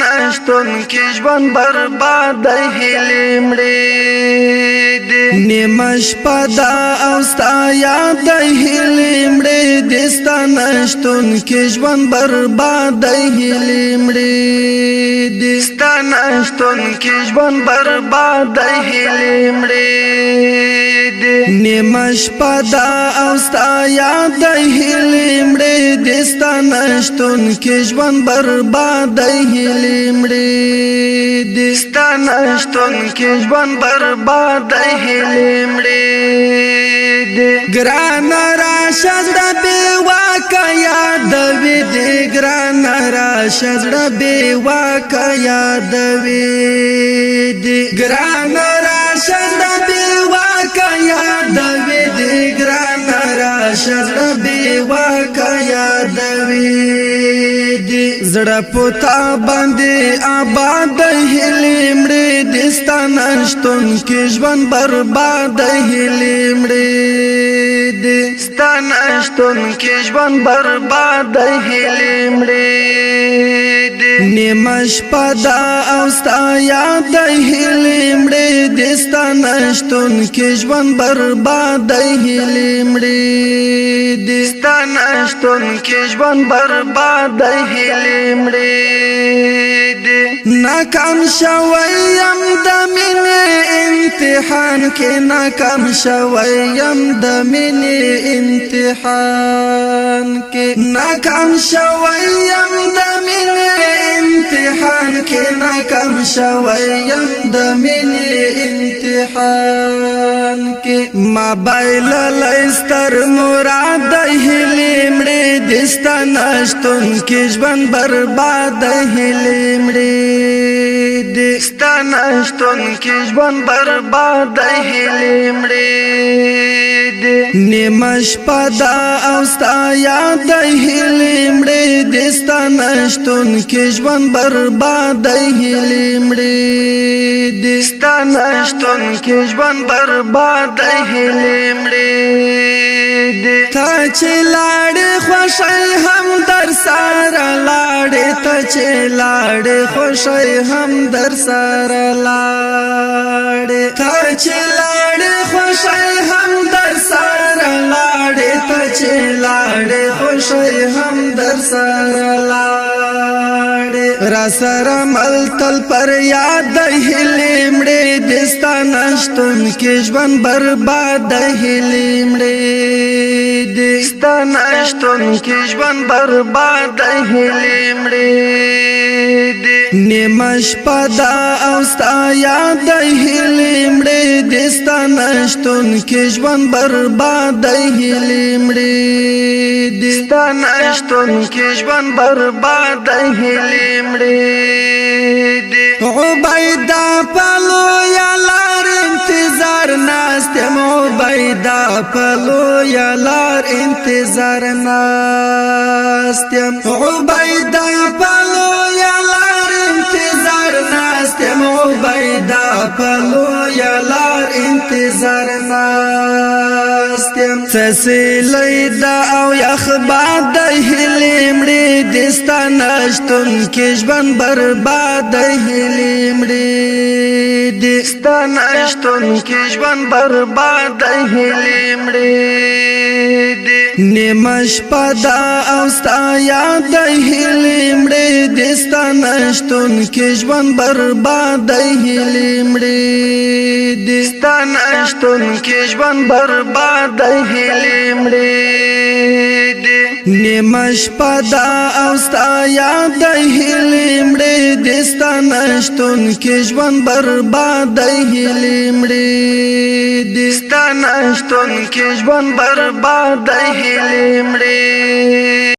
نشتون کې ژوند برباد هیلې مړې دي نیمه شپه دا او ستا یاد هیلې مړې دي ستا نشتون کې ژوند برباد هیلې مړې دي ستا نشتون کې ژوند برباد هیلې مړې دي نیمه شپه دا او ستا یاد هیلې مړې دي ستا نشتون کې ژوند برباد هیلې مړې دي ستا نشتون کې ژوند برباد هیلې مړې دي ګران راشه زړه بې واکه یادوي دي ګران راشه زړه بې واکه یادوي دي ګران راشه زړه بې واکه یادوي دي ګران راشه زړه بې واکه یادوي دي زړه پوتا باندې آباد هیلې مړې دي ستا نشتون کې ژوند برباد هیلې مړې دي ستا نشتون کې ژوند برباد هیلې مړې دي نیمه شپه دا او ستا یاد هیلې مړې دي ستا نشتون کې ژوند برباد هیلې مړې دي ستا نشتون کې ژوند برباد هیلې مړې دي ناکام شویم د مینې امتحان کې ناکام شویم د مینې امتحان کې ناکام شویم د مینې امتحان کې ناکام شویم د مینې امتحان کې ما بایللی ستر مراد هیلې مړې دي ستا نشتون کې ژوند برباد هیلې مړې دي ستا نشتون کې ژوند برباد هیلې مړې دي نیمه شپه دا او ستا یاد هیلې مړې دي ستا نشتون کې ژوند برباد هیلې مړې دي ستا نشتون کې ژوند برباد هیلې مړې دي تا چې لاړې خوښۍ هم در سره لاړې ته چې لاړې خوښۍ هم در سره لاړې تا چې لاړې خوښۍ هم در سره لاړې ته چې لاړې خوښۍ هم در سره لاړې را سره مل تل پر یاد هیلې مړې دي ستا نشتون کې ژوند برباد هیلې مړې دي ستا نشتون کې ژوند برباد هیلې مړې دي نیمه شپه دا او ستا یاد هیلې مړې دي ستا نشتون کې ژوند برباد هیلې مړې دي ستا نشتون کې ژوند برباد هیلې مړې دي عبیدا پلو یا لار انتظار ناستم عبیدا پلو یا لار انتظار ناستم عبیدا پلو یا لار انتظار ناستم عبیدا پلو یا لار انتظار ناستم سسیلی دا او یخ باد هیلې مړې دي ستا نشتون کې ژوند برباد هیلې مړې دي ستا نشتون کې ژوند برباد هیلې مړې دي نیمه شپه دا او ستا یاد هیلې مړې دي ستا نشتون کې ژوند برباد هیلې مړې دي ستا نشتون کې ژوند برباد هیلې مړې دي نیمه شپه دا او ستا یاد هیلې مړې دي ستا نشتون کې ژوند برباد هیلې مړې دي ستا نشتون کې ژوند برباد هیلې مړې